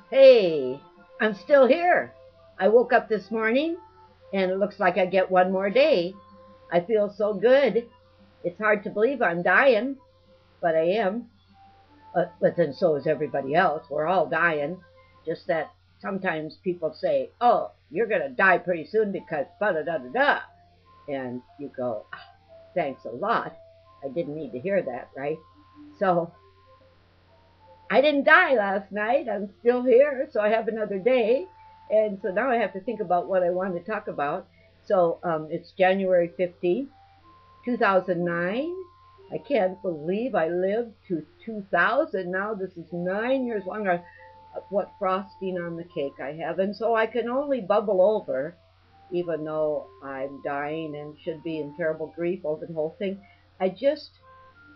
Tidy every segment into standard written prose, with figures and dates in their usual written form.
Hey, I'm still here. I woke up this morning and it looks like I get one more day. I feel so good. It's hard to believe I'm dying, but I am. But then so is everybody else. We're all dying. Just that sometimes people say, "Oh, you're going to die pretty soon because da da da da da." And you go, "Thanks a lot. I didn't need to hear that, right?" So I didn't die last night. I'm still here, so I have another day. And so now I have to think about what I want to talk about. So it's January 15th, 2009. I can't believe I lived to 2000. Now this is 9 years longer. What frosting on the cake I have. And so I can only bubble over, even though I'm dying and should be in terrible grief over the whole thing. I just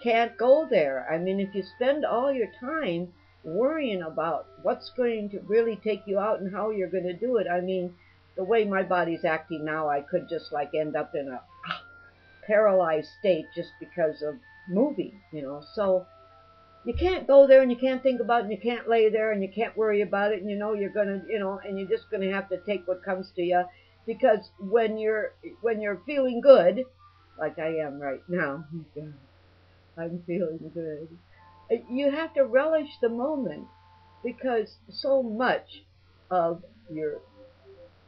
can't go there. I mean, if you spend all your time worrying about what's going to really take you out and how you're going to do it, I mean, the way my body's acting now, I could just like end up in a paralyzed state just because of moving. So you can't go there and you can't think about it and you can't lay there and you can't worry about it and you're going to, and you're just going to have to take what comes to you because when you're feeling good, like I am right now, I'm feeling good. You have to relish the moment because so much of your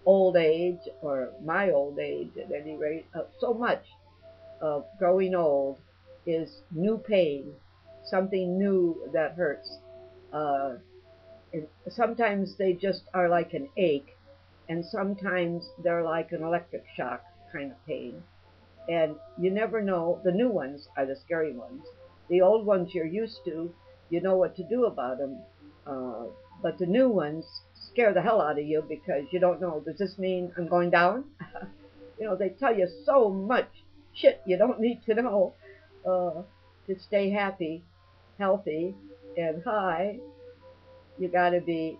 old age, or my old age at any rate, so much of growing old is new pain, something new that hurts. Uh, and sometimes they just are like an ache, and sometimes they're like an electric shock kind of pain. And you never know. The new ones are the scary ones. The old ones you're used to, you know what to do about them. Uh, but the new ones scare the hell out of you because you don't know. Does this mean I'm going down? They tell you so much shit you don't need to know to stay happy, healthy, and high. You got to be,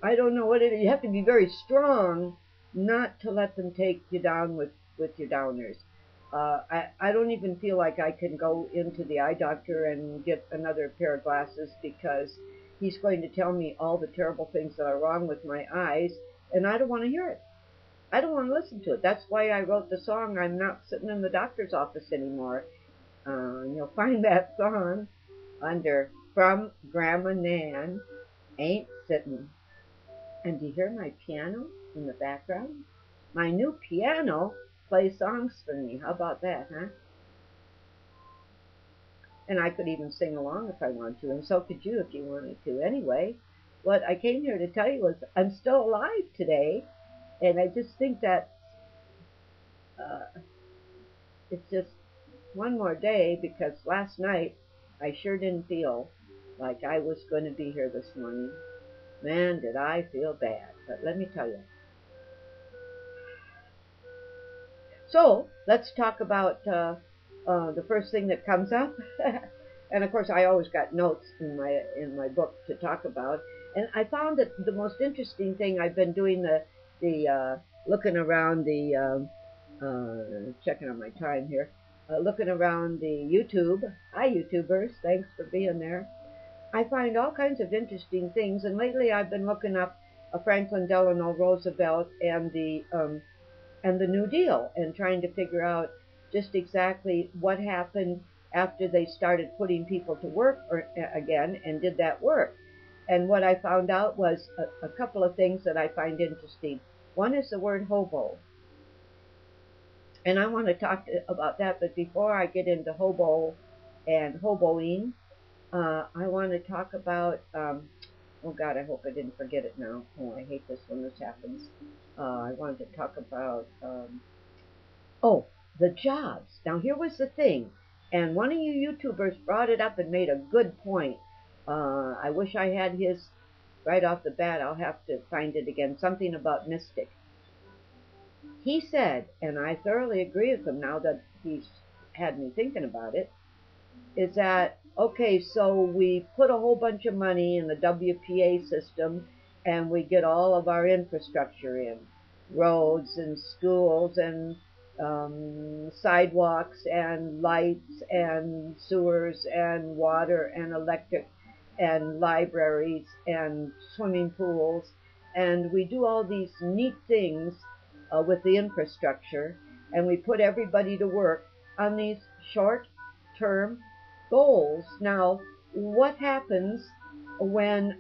I don't know what it is. You have to be very strong not to let them take you down with your downers. I don't even feel like I can go into the eye doctor and get another pair of glasses because he's going to tell me all the terrible things that are wrong with my eyes, and I don't want to hear it. I don't want to listen to it. That's why I wrote the song, I'm Not Sitting in the Doctor's Office Anymore. And you'll find that song under From Grandma Nan, Ain't Sitting. And do you hear my piano in the background? My new piano plays songs for me. How about that, huh? And I could even sing along if I want to, and so could you if you wanted to. Anyway, what I came here to tell you was I'm still alive today, and I just think that uh, it's just one more day because last night I sure didn't feel like I was going to be here this morning. Man, did I feel bad. But let me tell you. So let's talk about the first thing that comes up. And of course, I always got notes in my book to talk about. And I found that the most interesting thing I've been doing the looking around checking on my time here, looking around the YouTube. Hi, YouTubers! Thanks for being there. I find all kinds of interesting things, and lately I've been looking up Franklin Delano Roosevelt and the New Deal and trying to figure out just exactly what happened after they started putting people to work again and did that work. And what I found out was a couple of things that I find interesting. One is the word hobo. And I want to talk about that, but before I get into hobo and hoboing, I want to talk about, oh God, I hope I didn't forget it now. Oh, I hate this when this happens. I wanted to talk about, oh, the jobs. Now, here was the thing, and one of you YouTubers brought it up and made a good point. I wish I had his right off the bat. I'll have to find it again. Something about Mystic. He said, and I thoroughly agree with him now that he's had me thinking about it, is that, okay, so we put a whole bunch of money in the WPA system and we get all of our infrastructure in, roads and schools and sidewalks and lights and sewers and water and electric and libraries and swimming pools. And we do all these neat things with the infrastructure, and we put everybody to work on these short-term goals. Now, what happens when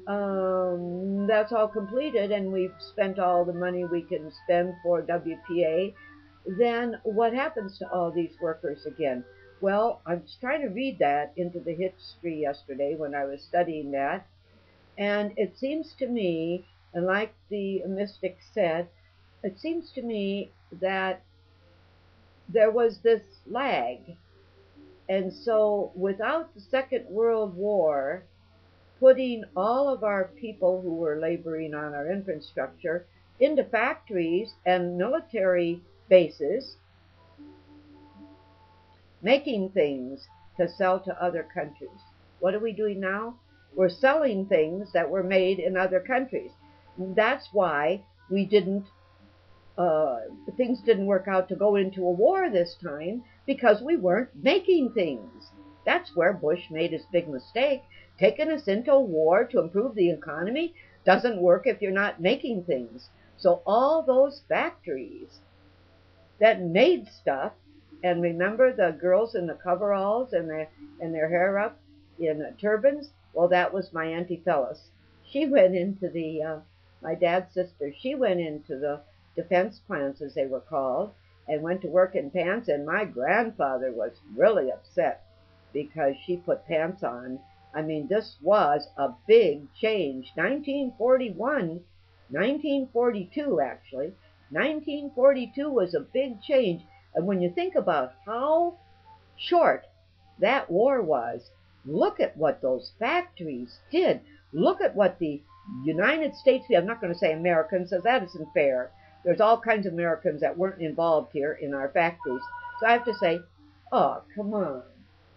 that's all completed and we've spent all the money we can spend for WPA? Then what happens to all these workers again? Well, I was trying to read that into the history yesterday when I was studying that, and it seems to me, and like the mystic said, it seems to me that there was this lag. And so without the Second World War putting all of our people who were laboring on our infrastructure into factories and military bases, making things to sell to other countries. What are we doing now? We're selling things that were made in other countries. That's why things didn't work out to go into a war this time, because we weren't making things. That's where Bush made his big mistake. Taking us into a war to improve the economy doesn't work if you're not making things. So all those factories that made stuff, and remember the girls in the coveralls and their hair up in turbans? Well, that was my Auntie Phyllis. She went into my dad's sister, she went into the defense plants, as they were called, and went to work in pants, and my grandfather was really upset because she put pants on. I mean, this was a big change. 1941, 1942 actually, 1942 was a big change. And when you think about how short that war was, look at what those factories did. Look at what the United States, I'm not going to say Americans, because that isn't fair. There's all kinds of Americans that weren't involved here in our factories. So I have to say, oh, come on,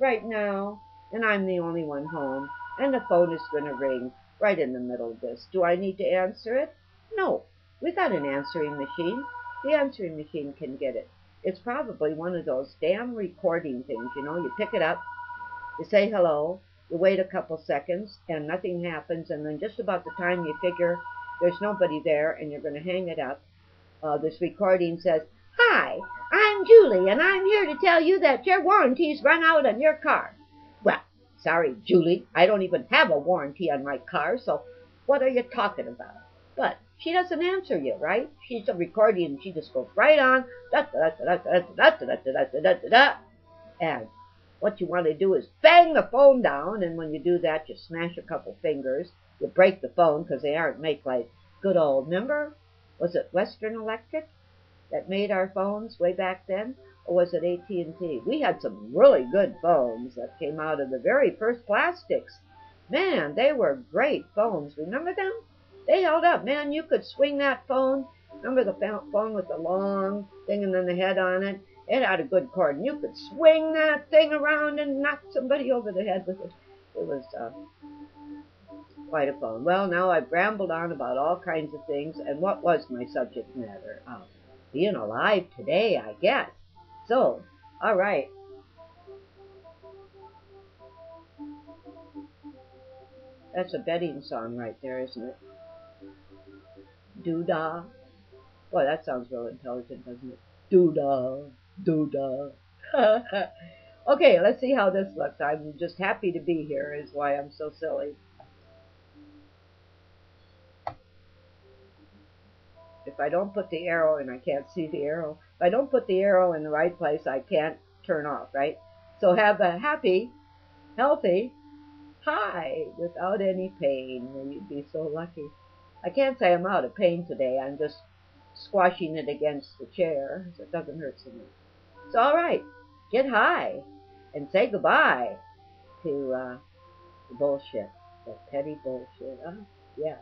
right now, and I'm the only one home, and the phone is going to ring right in the middle of this. Do I need to answer it? No, we got an answering machine. The answering machine can get it. It's probably one of those damn recording things, you know. You pick it up, you say hello, you wait a couple seconds, and nothing happens, and then just about the time you figure there's nobody there and you're going to hang it up, this recording says, "Hi, I'm Julie, and I'm here to tell you that your warranty's run out on your car." Well, sorry, Julie, I don't even have a warranty on my car, so what are you talking about? But she doesn't answer you, right? She's a recording, and she just goes right on, and what you want to do is bang the phone down, and when you do that, you smash a couple fingers. You break the phone because they aren't made like good old, remember? Was it Western Electric that made our phones way back then? Or was it AT&T? We had some really good phones that came out of the very first plastics. Man, they were great phones. Remember them? They held up. Man, you could swing that phone. Remember the phone with the long thing and then the head on it? It had a good cord, and you could swing that thing around and knock somebody over the head with it. It was quite a phone. Well, now I've rambled on about all kinds of things, and what was my subject matter? Being alive today, I guess. So, all right. That's a betting song right there, isn't it? Doo-dah. Boy, that sounds real intelligent, doesn't it? Doo-dah, doo-dah. Okay, let's see how this looks. I'm just happy to be here is why I'm so silly. If I don't put the arrow, and I can't see the arrow, if I don't put the arrow in the right place, I can't turn off, right? So have a happy, healthy, hi, without any pain. May you be so lucky. I can't say I'm out of pain today. I'm just squashing it against the chair so it doesn't hurt so much. So all right, get high and say goodbye to the bullshit, the petty bullshit. Yeah.